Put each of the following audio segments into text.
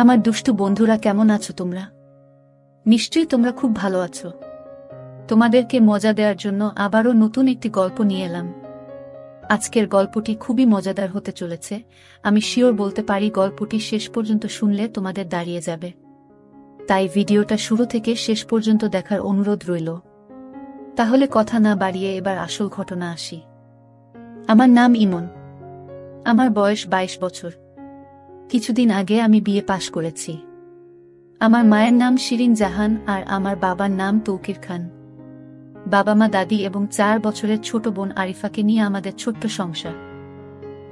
আমার দুষ্টু বন্ধুরা, কেমন আছো তোমরা? নিশ্চয়ই তোমরা খুব ভালো আছো। তোমাদেরকে মজা দেওয়ার জন্য আবারও নতুন একটি গল্প নিয়ে এলাম। আজকের গল্পটি খুবই মজাদার হতে চলেছে। আমি শিওর বলতে পারি গল্পটি শেষ পর্যন্ত শুনলে তোমাদের দাঁড়িয়ে যাবে। তাই ভিডিওটা শুরু থেকে শেষ পর্যন্ত দেখার অনুরোধ রইল। তাহলে কথা না বাড়িয়ে এবার আসল ঘটনা আসি। আমার নাম ইমন। আমার বয়স 22 বছর। কিছুদিন আগে আমি বিয়ে পাশ করেছি। আমার মায়ের নাম শিরিন জাহান আর আমার বাবার নাম তৌকির খান। বাবা মা, দাদি এবং 4 বছরের ছোট বোন আরিফাকে নিয়ে আমাদের ছোট্ট সংসার।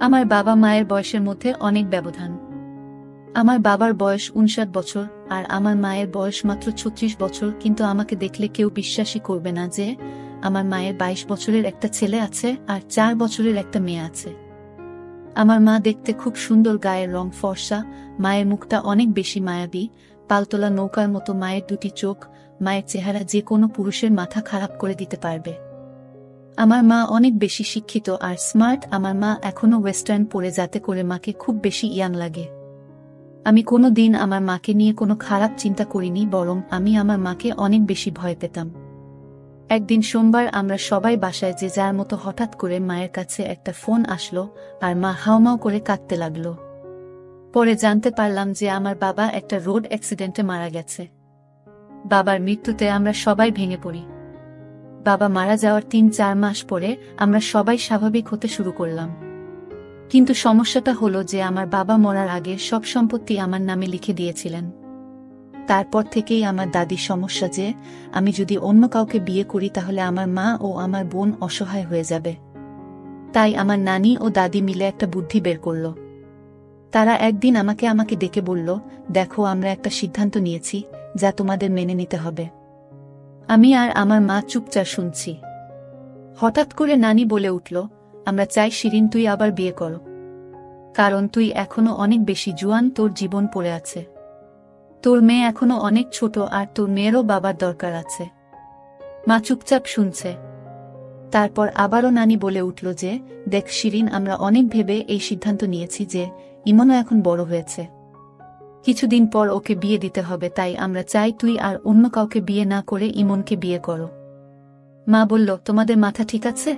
আমার বাবা মায়ের বয়সের মধ্যে অনেক ব্যবধান। আমার বাবার বয়স 59 বছর আর আমার মায়ের বয়স মাত্র 36 বছর, কিন্তু আমাকে দেখলে কেউ বিশ্বাসই করবে না যে আমার মায়ের 22 বছরের একটা ছেলে আছে আর 4 বছরের একটা মেয়ে আছে। আমার মা দেখতে খুব সুন্দর, গায়ের রং ফর্সা, মায়ের মুখটা অনেক বেশি মায়াবী, পালতোলা নৌকার মতো মায়ের দুটি চোখ। মায়ের চেহারা যে কোনো পুরুষের মাথা খারাপ করে দিতে পারবে। আমার মা অনেক বেশি শিক্ষিত আর স্মার্ট। আমার মা এখনো ওয়েস্টার্ন পরে, যাতে করে মাকে খুব বেশি ইয়াং লাগে। আমি কোনো দিন আমার মাকে নিয়ে কোনো খারাপ চিন্তা করিনি, বরং আমি আমার মাকে অনেক বেশি ভয় পেতাম। একদিন সোমবার আমরা সবাই বাসায় যে যার মতো, হঠাৎ করে মায়ের কাছে একটা ফোন আসলো আর মা হাউমাউ করে কাঁদতে লাগলো। পরে জানতে পারলাম যে আমার বাবা একটা রোড অ্যাক্সিডেন্টে মারা গেছে। বাবার মৃত্যুতে আমরা সবাই ভেঙে পড়ি। বাবা মারা যাওয়ার 3-4 মাস পরে আমরা সবাই স্বাভাবিক হতে শুরু করলাম। কিন্তু সমস্যাটা হলো যে আমার বাবা মরার আগে সব সম্পত্তি আমার নামে লিখে দিয়েছিলেন। তারপর থেকেই আমার দাদির সমস্যা যে আমি যদি অন্য কাউকে বিয়ে করি তাহলে আমার মা ও আমার বোন অসহায় হয়ে যাবে। তাই আমার নানি ও দাদি মিলে একটা বুদ্ধি বের করল। তারা একদিন আমাকে ডেকে বলল, দেখো, আমরা একটা সিদ্ধান্ত নিয়েছি যা তোমাদের মেনে নিতে হবে। আমি আর আমার মা চুপচাপ শুনছি। হঠাৎ করে নানি বলে উঠল, আমরা চাই শিরিন, তুই আবার বিয়ে কর। কারণ তুই এখনো অনেক বেশি জোয়ান, তোর জীবন পড়ে আছে। তোর মেয়ে এখনো অনেক ছোট আর তোর মেয়েরও বাবার দরকার আছে। মা চুপচাপ শুনছে। তারপর আবারও নানি বলে উঠল যে, দেখ শিরিন, আমরা অনেক ভেবে এই সিদ্ধান্ত নিয়েছি যে ইমনও এখন বড় হয়েছে। কিছুদিন পর ওকে বিয়ে দিতে হবে, তাই আমরা চাই তুই আর অন্য কাউকে বিয়ে না করে ইমনকে বিয়ে করো। মা বলল, তোমাদের মাথা ঠিক আছে?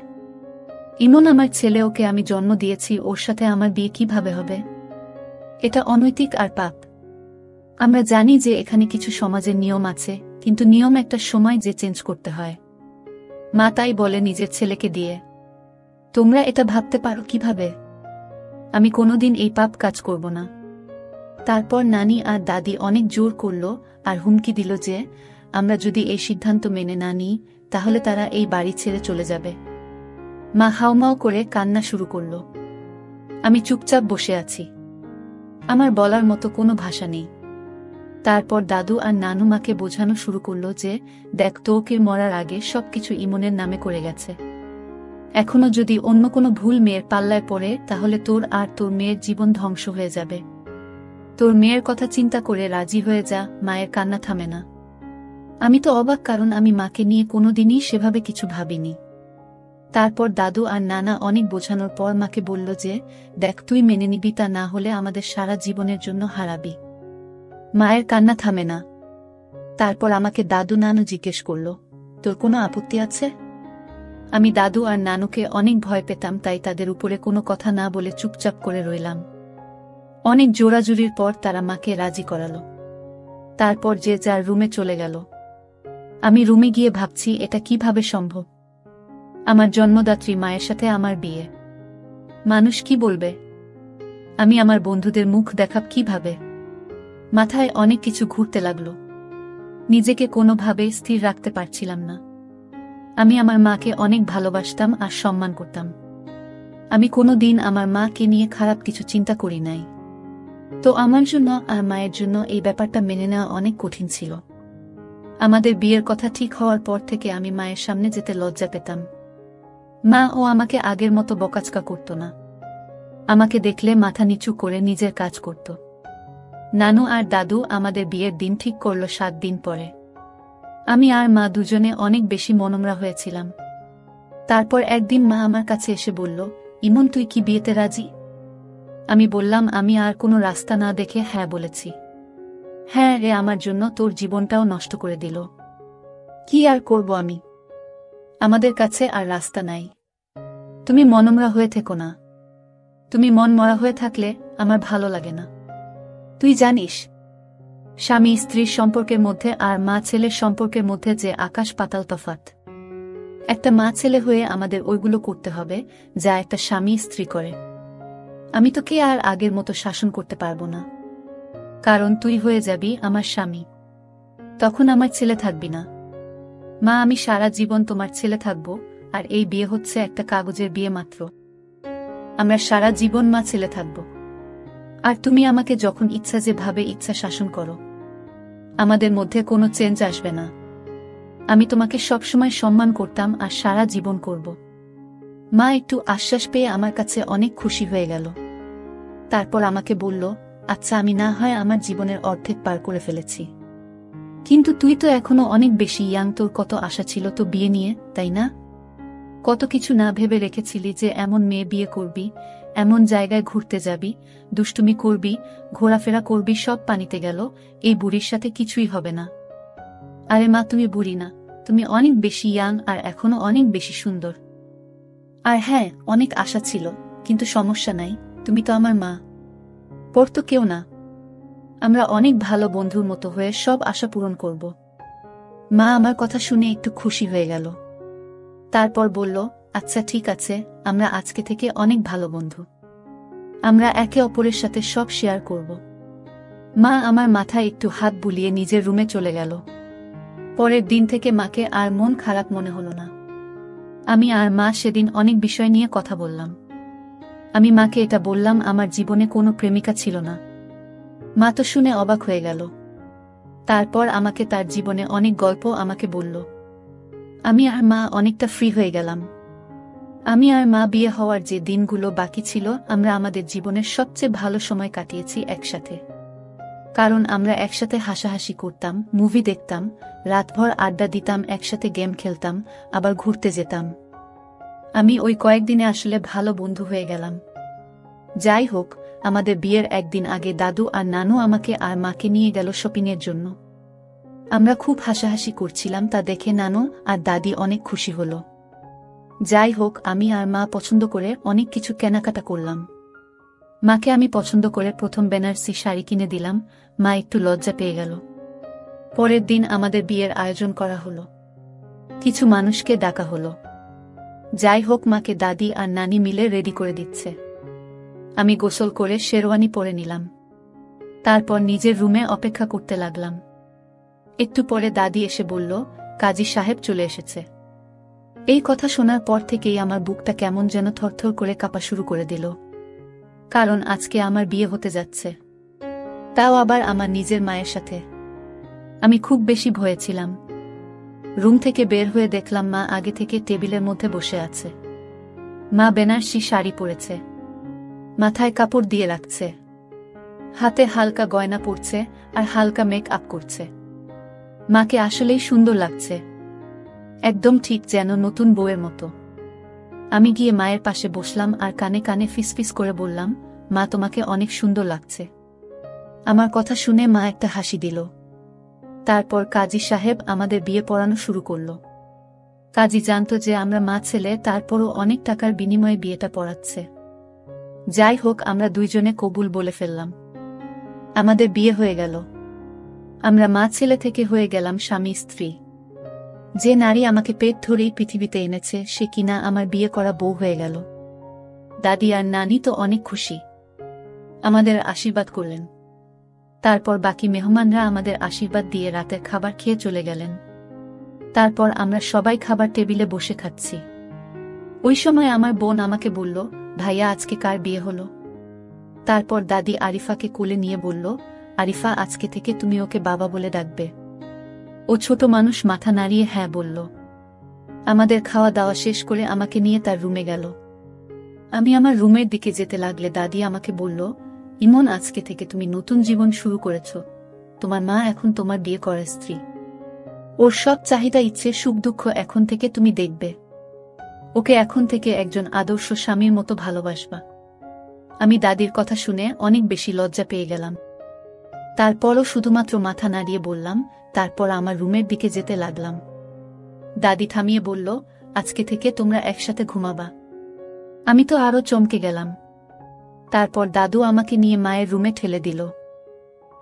ইমন আমার ছেলে, ওকে আমি জন্ম দিয়েছি, ওর সাথে আমার বিয়ে কিভাবে হবে? এটা অনৈতিক আর পাপ। আমরা জানি যে এখানে কিছু সমাজের নিয়ম আছে, কিন্তু নিয়ম একটা সময় যে চেঞ্জ করতে হয়। মা তাই বলে নিজের ছেলেকে দিয়ে। তোমরা এটা ভাবতে পারো কিভাবে? আমি কোনোদিন এই পাপ কাজ করব না। তারপর নানি আর দাদি অনেক জোর করল আর হুমকি দিল যে আমরা যদি এই সিদ্ধান্ত মেনে না নিই তাহলে তারা এই বাড়ি ছেড়ে চলে যাবে। মা হাউমাউ করে কান্না শুরু করল। আমি চুপচাপ বসে আছি। আমার বলার মতো কোনো ভাষা নেই। তারপর দাদু আর নানু মাকে বোঝানো শুরু করল যে দেখ, তৌকির মরার আগে সবকিছু ইমনের নামে করে গেছে। এখনো যদি অন্য কোনো ভুল মেয়ের পাল্লায় পড়ে তাহলে তোর আর তোর মেয়ের জীবন ধ্বংস হয়ে যাবে। তোর মেয়ের কথা চিন্তা করে রাজি হয়ে যা। মায়ের কান্না থামে না। আমি তো অবাক, কারণ আমি মাকে নিয়ে কোনোদিনই সেভাবে কিছু ভাবিনি। তারপর দাদু আর নানা অনেক বোঝানোর পর মাকে বলল যে দেখ, তুই মেনে নিবি, তা না হলে আমাদের সারা জীবনের জন্য হারাবি। মায়ের কান্না থামে না। তারপর আমাকে দাদু নানু জিজ্ঞেস করল, তোর কোনো আপত্তি আছে? আমি দাদু আর নানুকে অনেক ভয় পেতাম, তাই তাদের উপরে কোনো কথা না বলে চুপচাপ করে রইলাম। অনেক জোরাজুরির পর তারা মাকে রাজি করালো। তারপর যে যার রুমে চলে গেল। আমি রুমে গিয়ে ভাবছি, এটা কিভাবে সম্ভব? আমার জন্মদাত্রী মায়ের সাথে আমার বিয়ে। মানুষ কি বলবে? আমি আমার বন্ধুদের মুখ দেখাব কিভাবে? মাথায় অনেক কিছু ঘুরতে লাগলো। নিজেকে কোনোভাবে স্থির রাখতে পারছিলাম না। আমি আমার মাকে অনেক ভালোবাসতাম আর সম্মান করতাম। আমি কোনোদিন আমার মাকে নিয়ে খারাপ কিছু চিন্তা করি নাই। তো আমার জন্য আর মায়ের জন্য এই ব্যাপারটা মেনে নেওয়া অনেক কঠিন ছিল। আমাদের বিয়ের কথা ঠিক হওয়ার পর থেকে আমি মায়ের সামনে যেতে লজ্জা পেতাম। মা ও আমাকে আগের মতো বকাচকা করত না। আমাকে দেখলে মাথা নিচু করে নিজের কাজ করত। নানু আর দাদু আমাদের বিয়ের দিন ঠিক করল 7 দিন পরে। আমি আর মা দুজনে অনেক বেশি মনমরা হয়েছিলাম। তারপর একদিন মা আমার কাছে এসে বলল, ইমন, তুই কি বিয়েতে রাজি? আমি বললাম, আমি আর কোনো রাস্তা না দেখে হ্যাঁ বলেছি। হ্যাঁ রে, আমার জন্য তোর জীবনটাও নষ্ট করে দিল। কি আর করব আমি? আমাদের কাছে আর রাস্তা নাই। তুমি মনমরা হয়ে থেকো না। তুমি মন মরা হয়ে থাকলে আমার ভালো লাগে না। তুই জানিস, স্বামী স্ত্রীর সম্পর্কের মধ্যে আর মা ছেলের সম্পর্কের মধ্যে যে আকাশ পাতাল তফাৎ। একটা মা ছেলে হয়ে আমাদের ওইগুলো করতে হবে যা একটা স্বামী স্ত্রী করে। আমি তোকে আর আগের মতো শাসন করতে পারবো না, কারণ তুই হয়ে যাবি আমার স্বামী। তখন আমার ছেলে থাকবি না। মা, আমি সারা জীবন তোমার ছেলে থাকব, আর এই বিয়ে হচ্ছে একটা কাগজের বিয়ে মাত্র। আমরা সারা জীবন মা ছেলে থাকব, আর তুমি আমাকে যখন ইচ্ছা যেভাবে ইচ্ছা শাসন করো। আমাদের মধ্যে কোনো চেঞ্জ আসবে না। আমি তোমাকে সবসময় সম্মান করতাম আর সারা জীবন করব। মা একটু আশ্বাস পেয়ে আমার কাছে অনেক খুশি হয়ে গেল। তারপর আমাকে বলল, আচ্ছা, আমি না হয় আমার জীবনের অর্ধেক পার করে ফেলেছি, কিন্তু তুই তো এখনো অনেক বেশি ইয়াং। তোর কত আশা ছিল তো বিয়ে নিয়ে, তাই না? কত কিছু না ভেবে রেখেছিলি যে এমন মেয়ে বিয়ে করবি, এমন জায়গায় ঘুরতে যাবি, দুষ্টুমি করবি, ঘোরাফেরা করবি, সব পানিতে গেল। এই বুড়ির সাথে কিছুই হবে না। আরে মা, তুমি বুড়ি না, তুমি অনেক বেশি ইয়াং আর এখনো অনেক বেশি সুন্দর। আর হ্যাঁ, অনেক আশা ছিল, কিন্তু সমস্যা নাই, তুমি তো আমার মা, পর তো কেউ না। আমরা অনেক ভালো বন্ধুর মতো হয়ে সব আশা পূরণ করব। মা আমার কথা শুনে একটু খুশি হয়ে গেল। তারপর বলল, আচ্ছা ঠিক আছে, আমরা আজকে থেকে অনেক ভালো বন্ধু। আমরা একে অপরের সাথে সব শেয়ার করব। মা আমার মাথায় একটু হাত বুলিয়ে নিজের রুমে চলে গেল। পরের দিন থেকে মাকে আর মন খারাপ মনে হলো না। আমি আর মা সেদিন অনেক বিষয় নিয়ে কথা বললাম। আমি মাকে এটা বললাম, আমার জীবনে কোনো প্রেমিকা ছিল না। মা তো শুনে অবাক হয়ে গেল। তারপর আমাকে তার জীবনে অনেক গল্প আমাকে বলল। আমি আর মা অনেকটা ফ্রি হয়ে গেলাম। আমি আর মা বিয়ে হওয়ার যে দিনগুলো বাকি ছিল, আমরা আমাদের জীবনের সবচেয়ে ভালো সময় কাটিয়েছি একসাথে। কারণ আমরা একসাথে হাসাহাসি করতাম, মুভি দেখতাম, রাতভর আড্ডা দিতাম, একসাথে গেম খেলতাম, আবার ঘুরতে যেতাম। আমি ওই কয়েকদিনে আসলে ভালো বন্ধু হয়ে গেলাম। যাই হোক, আমাদের বিয়ের একদিন আগে দাদু আর নানু আমাকে আর মাকে নিয়ে গেল শপিংয়ের জন্য। আমরা খুব হাসাহাসি করছিলাম, তা দেখে নানু আর দাদি অনেক খুশি হল। যাই হোক, আমি আর মা পছন্দ করে অনেক কিছু কেনাকাটা করলাম। মাকে আমি পছন্দ করে প্রথম বেনারসি শাড়ি কিনে দিলাম। মা একটু লজ্জা পেয়ে গেল। পরের দিন আমাদের বিয়ের আয়োজন করা হলো। কিছু মানুষকে ডাকা হলো। যাই হোক, মাকে দাদি আর নানি মিলে রেডি করে দিচ্ছে। আমি গোসল করে শেরওয়ানি পরে নিলাম। তারপর নিজের রুমে অপেক্ষা করতে লাগলাম। একটু পরে দাদি এসে বলল, কাজী সাহেব চলে এসেছে। এই কথা শোনার পর থেকেই আমার বুকটা কেমন যেন থরথর করে কাঁপা শুরু করে দিল। কারণ আজকে আমার বিয়ে হতে যাচ্ছে, তাও আবার আমার নিজের মায়ের সাথে। আমি খুব বেশি ভয়ে ছিলাম। রুম থেকে বের হয়ে দেখলাম মা আগে থেকে টেবিলের মধ্যে বসে আছে। মা বেনারসি শাড়ি পরেছে, মাথায় কাপড় দিয়ে রাখছে, হাতে হালকা গয়না পরছে আর হালকা মেক আপ করছে। মাকে আসলেই সুন্দর লাগছে, একদম ঠিক যেন নতুন বউয়ের মতো। আমি গিয়ে মায়ের পাশে বসলাম আর কানে কানে ফিসফিস করে বললাম, মা, তোমাকে অনেক সুন্দর লাগছে। আমার কথা শুনে মা একটা হাসি দিল। তারপর কাজী সাহেব আমাদের বিয়ে পড়ানো শুরু করল। কাজী জানত যে আমরা মা ছেলে, তারপরও অনেক টাকার বিনিময়ে বিয়েটা পড়াচ্ছে। যাই হোক, আমরা দুইজনে কবুল বলে ফেললাম। আমাদের বিয়ে হয়ে গেল। আমরা মা ছেলে থেকে হয়ে গেলাম স্বামী স্ত্রী। যে নারী আমাকে পেট ধরেই পৃথিবীতে এনেছে, সে কিনা আমার বিয়ে করা বউ হয়ে গেল। দাদি আর নানি তো অনেক খুশি, আমাদের আশীর্বাদ করলেন। তারপর বাকি মেহমানরা আমাদের আশীর্বাদ দিয়ে রাতের খাবার খেয়ে চলে গেলেন। তারপর আমরা সবাই খাবার টেবিলে বসে খাচ্ছি। ওই সময় আমার বোন আমাকে বলল, ভাইয়া, আজকে কার বিয়ে হলো? তারপর দাদি আরিফাকে কোলে নিয়ে বলল, আরিফা, আজকে থেকে তুমি ওকে বাবা বলে ডাকবে। ও ছোট মানুষ মাথা নাড়িয়ে হ্যাঁ বলল। আমাদের খাওয়া দাওয়া শেষ করে আমাকে নিয়ে তার রুমে গেল। আমি আমার রুমের দিকে যেতে লাগলে দাদি আমাকে বলল, ইমন, আজকে থেকে তুমি নতুন জীবন শুরু করেছ। তোমার মা এখন তোমার বিয়ে করা স্ত্রী। ওর সব চাহিদা, ইচ্ছে, সুখ দুঃখ এখন থেকে তুমি দেখবে। ওকে এখন থেকে একজন আদর্শ স্বামীর মতো ভালোবাসবা। আমি দাদির কথা শুনে অনেক বেশি লজ্জা পেয়ে গেলাম। তারপরও শুধুমাত্র মাথা নাড়িয়ে বললাম, তারপর আমার রুমের দিকে যেতে লাগলাম। দাদি থামিয়ে বলল, আজকে থেকে তোমরা একসাথে ঘুমাবা। আমি তো আরো চমকে গেলাম। তারপর দাদু আমাকে নিয়ে মায়ের রুমে ঠেলে দিল।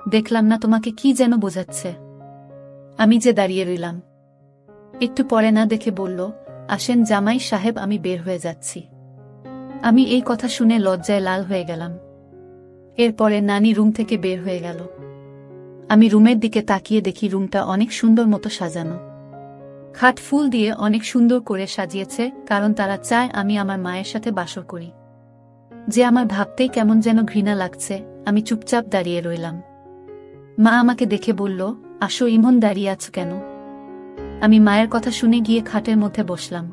দেখলাম না তোমাকে কি যেন বোঝাচ্ছে। আমি যে দাঁড়িয়ে রইলাম। একটু পরে না দেখে বলল, আসেন জামাই সাহেব, আমি বের হয়ে যাচ্ছি। আমি এই কথা শুনে লজ্জায় লাল হয়ে গেলাম। এরপরে নানি রুম থেকে বের হয়ে গেল। আমি রুমের দিকে তাকিয়ে দেখি রুমটা অনেক সুন্দর মতো সাজানো। খাট ফুল দিয়ে অনেক সুন্দর করে সাজিয়েছে, কারণ তারা চায় আমি আমার মায়ের সাথে বাসর করি। যে আমার ভাবতেই কেমন যেন ঘৃণা লাগছে। আমি চুপচাপ দাঁড়িয়ে রইলাম। মা আমাকে দেখে বলল, আসো ইমন, দাঁড়িয়ে আছো কেন? আমি মায়ের কথা শুনে গিয়ে খাটের মধ্যে বসলাম।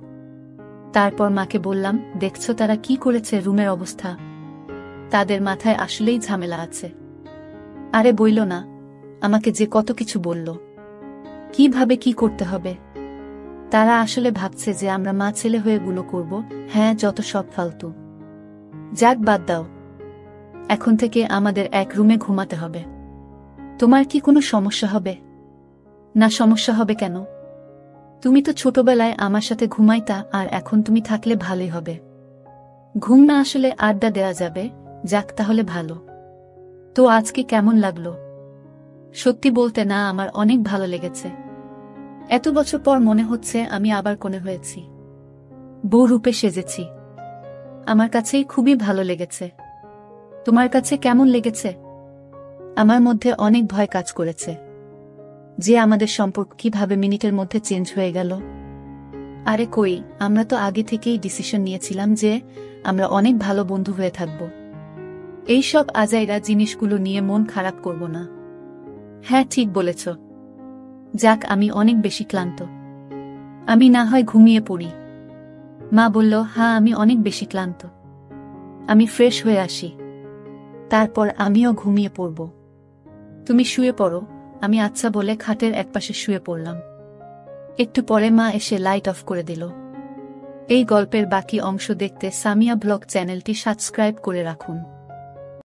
তারপর মাকে বললাম, দেখছো তারা কি করেছে, রুমের অবস্থা। তাদের মাথায় আসলেই ঝামেলা আছে। আরে বইল না, আমাকে যে কত কিছু বলল, কিভাবে কি করতে হবে। তারা আসলে ভাবছে যে আমরা মা ছেলে হয়ে গুলো করব। হ্যাঁ, যত সব ফালতু। যাক, বাদ দাও। এখন থেকে আমাদের এক রুমে ঘুমাতে হবে। তোমার কি কোনো সমস্যা হবে? না, সমস্যা হবে কেন? তুমি তো ছোটবেলায় আমার সাথে ঘুমাইতা, আর এখন তুমি থাকলে ভালোই হবে। ঘুম না আসলে আড্ডা দেওয়া যাবে। যাক, তাহলে ভালো। তো আজকে কেমন লাগলো? সত্যি বলতে না, আমার অনেক ভালো লেগেছে। এত বছর পর মনে হচ্ছে আমি আবার কোণে হয়েছি, বউ রূপে সেজেছি। আমার কাছেই খুবই ভালো লেগেছে। তোমার কাছে কেমন লেগেছে? আমার মধ্যে অনেক ভয় কাজ করেছে যে আমাদের সম্পর্ক কিভাবে মিনিটের মধ্যে চেঞ্জ হয়ে গেল। আরে কই, আমরা তো আগে থেকেই ডিসিশন নিয়েছিলাম যে আমরা অনেক ভালো বন্ধু হয়ে থাকব। এইসব আজাইরা জিনিসগুলো নিয়ে মন খারাপ করব না। হ্যাঁ, ঠিক বলেছ। যাক, আমি অনেক বেশি ক্লান্ত। আমি না হয় ঘুমিয়ে পড়ি। মা বলল, হ্যাঁ, আমি অনেক বেশি ক্লান্ত। আমি ফ্রেশ হয়ে আসি, তারপর আমিও ঘুমিয়ে পড়ব। তুমি শুয়ে পড়ো। আমি আচ্ছা বলে খাটের একপাশে শুয়ে পড়লাম। একটু পরে মা এসে লাইট অফ করে দিল। এই গল্পের বাকি অংশ দেখতে সামিয়া ব্লগ চ্যানেলটি সাবস্ক্রাইব করে রাখুন।